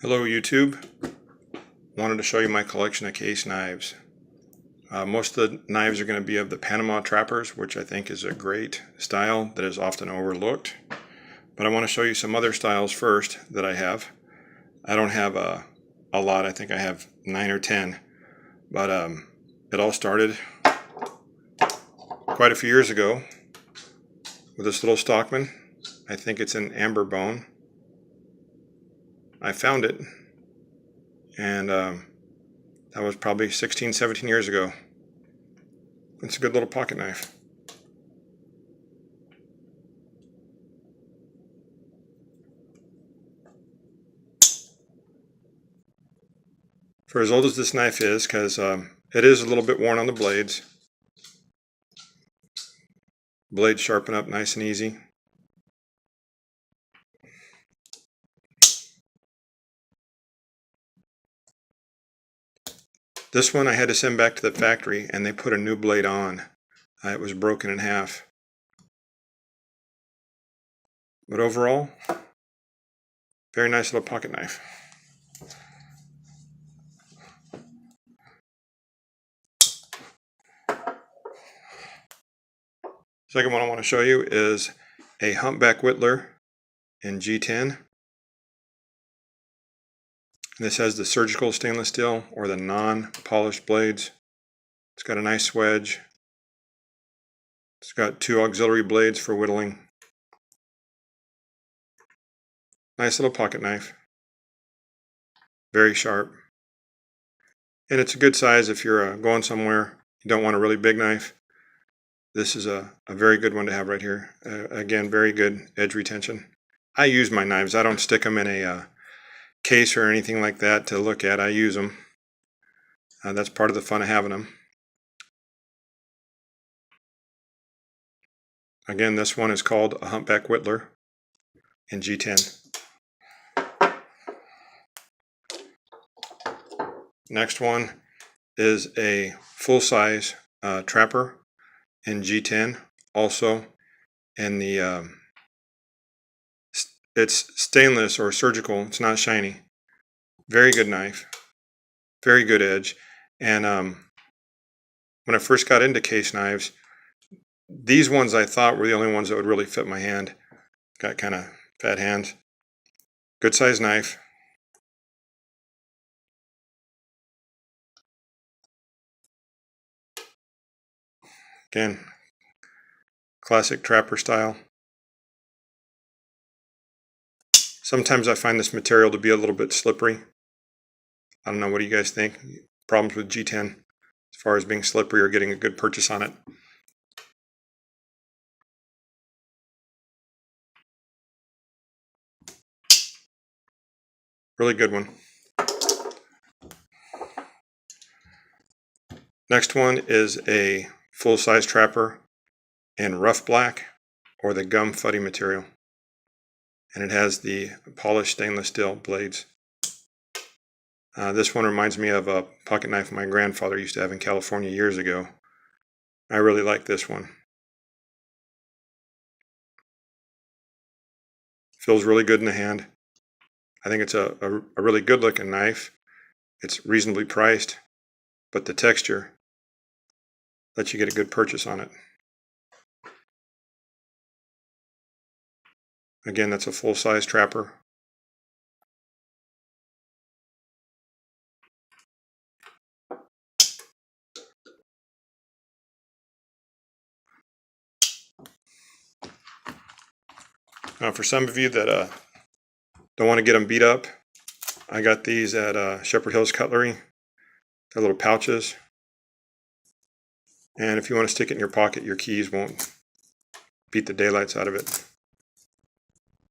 Hello YouTube. Wanted to show you my collection of case knives. Most of the knives are going to be of the Panama trappers, which I think is a great style that is often overlooked. But I want to show you some other styles first that I have. I don't have a lot. I think I have 9 or 10. But it all started quite a few years ago with this little Stockman. I think it's an amber bone. I found it, and that was probably 16, 17 years ago. It's a good little pocket knife. For as old as this knife is, because it is a little bit worn on the blades. Blades sharpen up nice and easy. This one I had to send back to the factory, and they put a new blade on. It was broken in half. But overall, very nice little pocket knife. Second one I want to show you is a humpback whittler in G10. This has the surgical stainless steel or the non-polished blades. It's got a nice wedge. It's got 2 auxiliary blades for whittling. Nice little pocket knife. Very sharp. And it's a good size if you're going somewhere, you don't want a really big knife. This is a very good one to have right here. Again, very good edge retention. I use my knives. I don't stick them in a case or anything like that to look at. I use them. That's part of the fun of having them. Again, this one is called a humpback whittler in G10. Next one is a full-size trapper in G10, also in the it's stainless or surgical. It's not shiny. Very good knife, very good edge. And when I first got into case knives, these ones I thought were the only ones that would really fit my hand. Got kind of fat hands. Good size knife. Again, classic trapper style. Sometimes I find this material to be a little bit slippery. I don't know, what do you guys think? Problems with G10 as far as being slippery or getting a good purchase on it? Really good one. Next one is a full-size trapper in rough black or the gum fuddy material. And it has the polished stainless steel blades. This one reminds me of a pocket knife my grandfather used to have in California years ago. I really like this one. Feels really good in the hand. I think it's a really good looking knife. It's reasonably priced, but the texture lets you get a good purchase on it. Again, that's a full-size trapper. For some of you that don't want to get them beat up, I got these at Shepherd Hills Cutlery. They're little pouches. And if you want to stick it in your pocket, your keys won't beat the daylights out of it.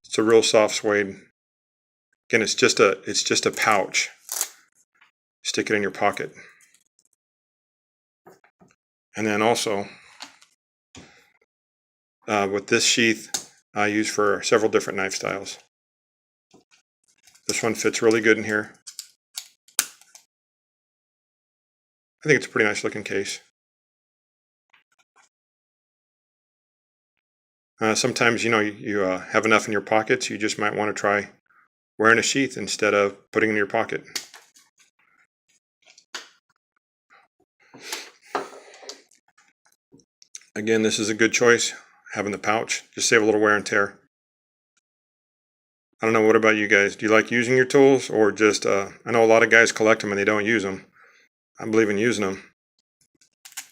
It's a real soft suede. Again, it's just a pouch. Stick it in your pocket. And then also, with this sheath, I use for several different knife styles. This one fits really good in here. I think it's a pretty nice looking case. Sometimes, you know, you have enough in your pockets, you just might want to try wearing a sheath instead of putting it in your pocket. Again, this is a good choice, having the pouch. Just save a little wear and tear. I don't know, what about you guys? Do you like using your tools, or just, I know a lot of guys collect them and they don't use them. I believe in using them.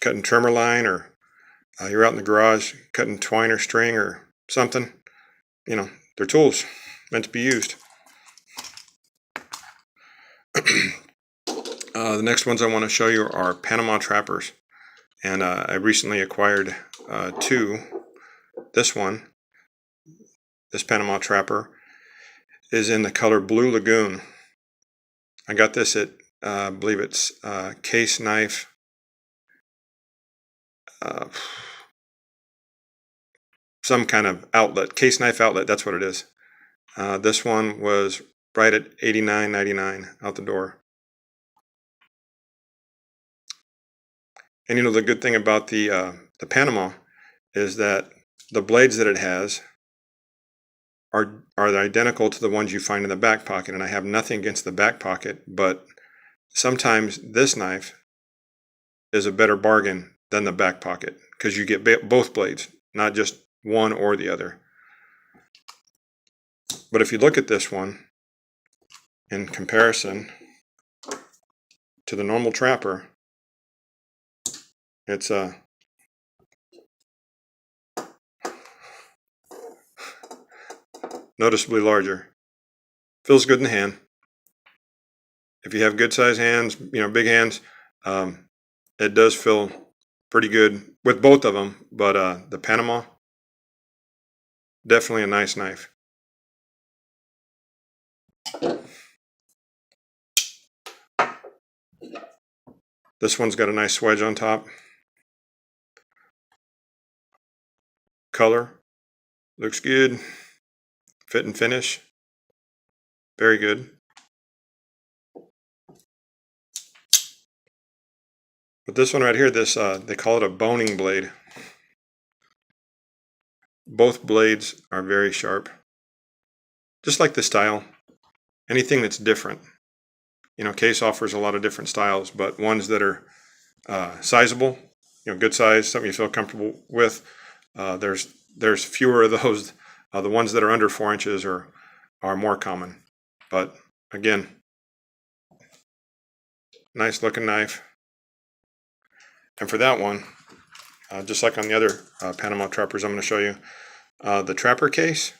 Cutting trimmer line, or you're out in the garage cutting twine or string or something. You know, they're tools meant to be used. The next ones I want to show you are Panama trappers. And I recently acquired two. This Panama trapper, is in the color Blue Lagoon. I got this at, I believe it's Case Knife. Some kind of outlet, Case Knife outlet, that's what it is. This one was right at $89.99 out the door. And you know, the good thing about the Panama is that the blades that it has are identical to the ones you find in the back pocket. And I have nothing against the back pocket, but sometimes this knife is a better bargain than the back pocket, because you get both blades, not just one or the other. But if you look at this one in comparison to the normal trapper, it's noticeably larger. Feels good in the hand. If you have good sized hands, you know, big hands, it does feel pretty good with both of them. But the Panama, definitely a nice knife. This one's got a nice wedge on top. Color looks good. Fit and finish, very good. But this one right here, this they call it a boning blade. Both blades are very sharp. Just like the style, anything that's different. You know, Case offers a lot of different styles, but ones that are sizable, you know, good size, something you feel comfortable with. There's fewer of those. The ones that are under 4 inches are more common. But again, nice looking knife. And for that one, just like on the other Panama trappers I'm going to show you, the trapper case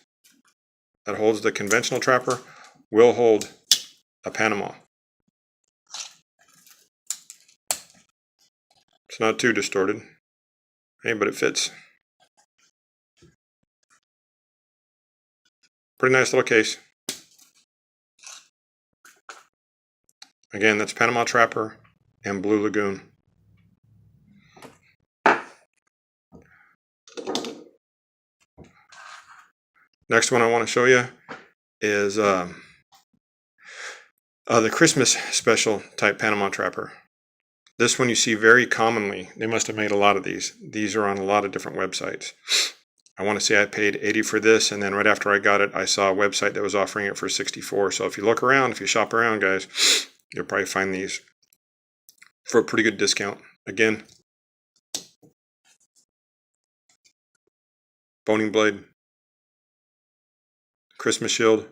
that holds the conventional trapper will hold a Panama. It's not too distorted, hey, but it fits. Pretty nice little case. Again, that's Panama trapper and Blue Lagoon. Next one I want to show you is the Christmas special type Panama trapper. This one you see very commonly. They must have made a lot of these. These are on a lot of different websites. I want to say I paid $80 for this, and then right after I got it, I saw a website that was offering it for $64. So if you look around, if you shop around, guys, you'll probably find these for a pretty good discount. Again, boning blade, Christmas shield.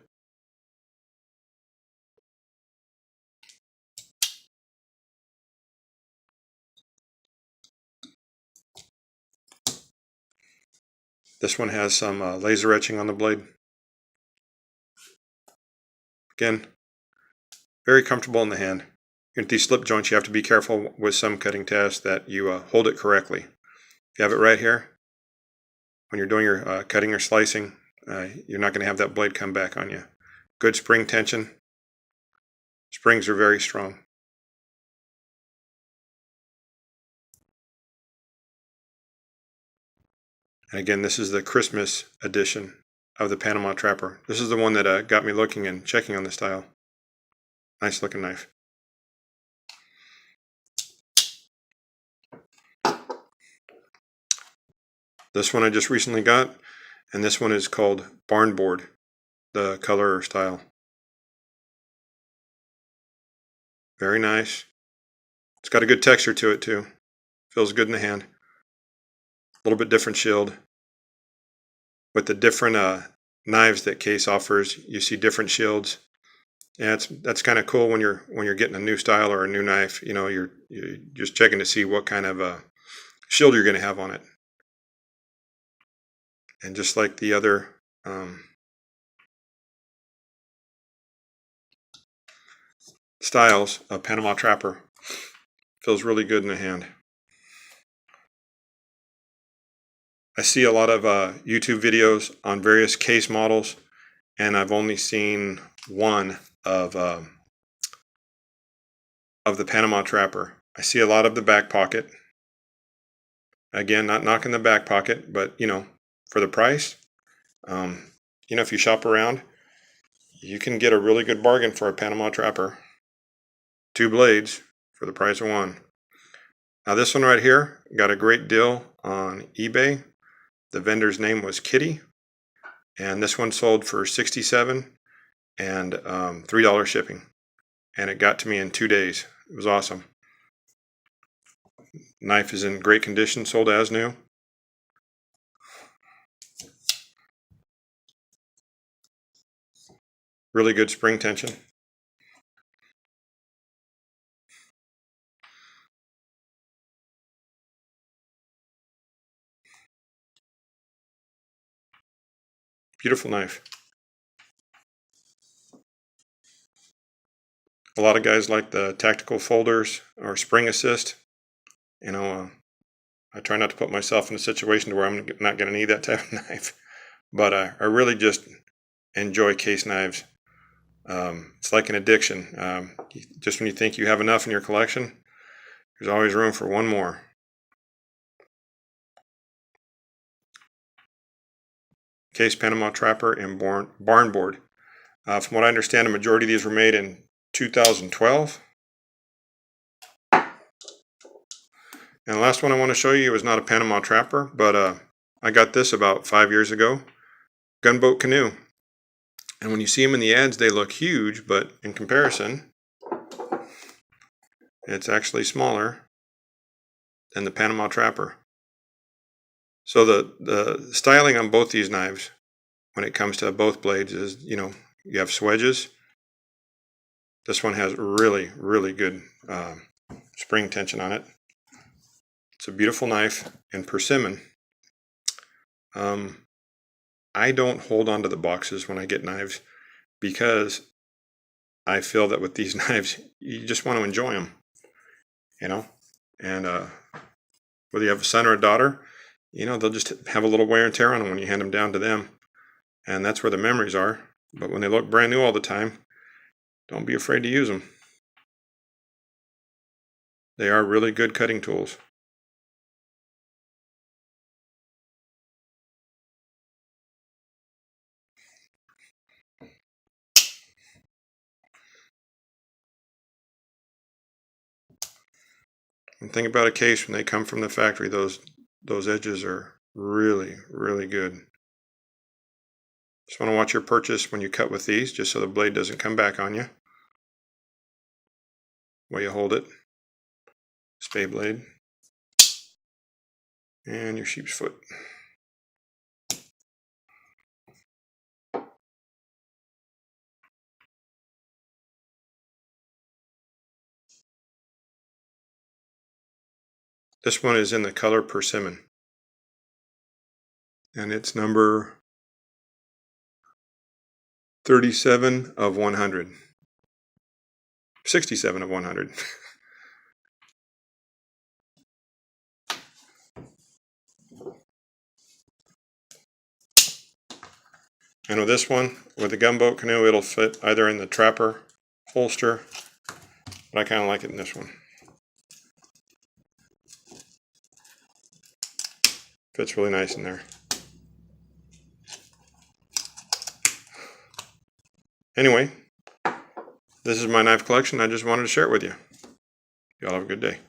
This one has some laser etching on the blade. Again, very comfortable in the hand. With these slip joints, you have to be careful with some cutting tests that you hold it correctly. If you have it right here, when you're doing your cutting or slicing, you're not going to have that blade come back on you. Good spring tension. Springs are very strong. And again, this is the Christmas edition of the Panama Trapper. This is the one that got me looking and checking on the style. Nice looking knife. This one I just recently got, and this one is called Barn Board, the color or style. Very nice. It's got a good texture to it too. Feels good in the hand. A little bit different shield. With the different knives that Case offers, you see different shields. Yeah, that's kind of cool when you're getting a new style or a new knife. You know, you're just checking to see what kind of shield you're going to have on it. And just like the other styles, a Panama Trapper feels really good in the hand. I see a lot of YouTube videos on various Case models, and I've only seen one of the Panama Trapper. I see a lot of the back pocket. Again, not knocking the back pocket, but you know, for the price, you know, if you shop around, you can get a really good bargain for a Panama Trapper. 2 blades for the price of 1. Now this one right here got a great deal on eBay. The vendor's name was Kitty, and this one sold for $67 and $3 shipping, and it got to me in 2 days. It was awesome. Knife is in great condition, sold as new. Really good spring tension. Beautiful knife. A lot of guys like the tactical folders or spring assist. You know, I try not to put myself in a situation where I'm not going to need that type of knife. But I really just enjoy Case knives. It's like an addiction. Just when you think you have enough in your collection, there's always room for one more. Case Panama Trapper and barn board. From what I understand, a majority of these were made in 2012. And the last one I want to show you is not a Panama Trapper, but I got this about 5 years ago. Gunboat canoe. And when you see them in the ads, they look huge, but in comparison, it's actually smaller than the Panama Trapper. So the styling on both these knives, when it comes to both blades, is, you know, you have swedges. This one has really, really good spring tension on it. It's a beautiful knife and persimmon. I don't hold on to the boxes when I get knives because I feel that with these knives, you just want to enjoy them, you know. And whether you have a son or a daughter, you know, they'll just have a little wear and tear on them when you hand them down to them. And that's where the memories are. But when they look brand new all the time, don't be afraid to use them. They are really good cutting tools. And think about a Case when they come from the factory, those edges are really, really good. Just want to watch your purchase when you cut with these, just so the blade doesn't come back on you. While you hold it. Spade blade. And your sheep's foot. This one is in the color persimmon. And it's number 37 of 100. 67 of 100. And with this one, with the gunboat canoe, it'll fit either in the trapper holster, but I kind of like it in this one. Fits really nice in there. Anyway, this is my knife collection. I just wanted to share it with you. Y'all have a good day.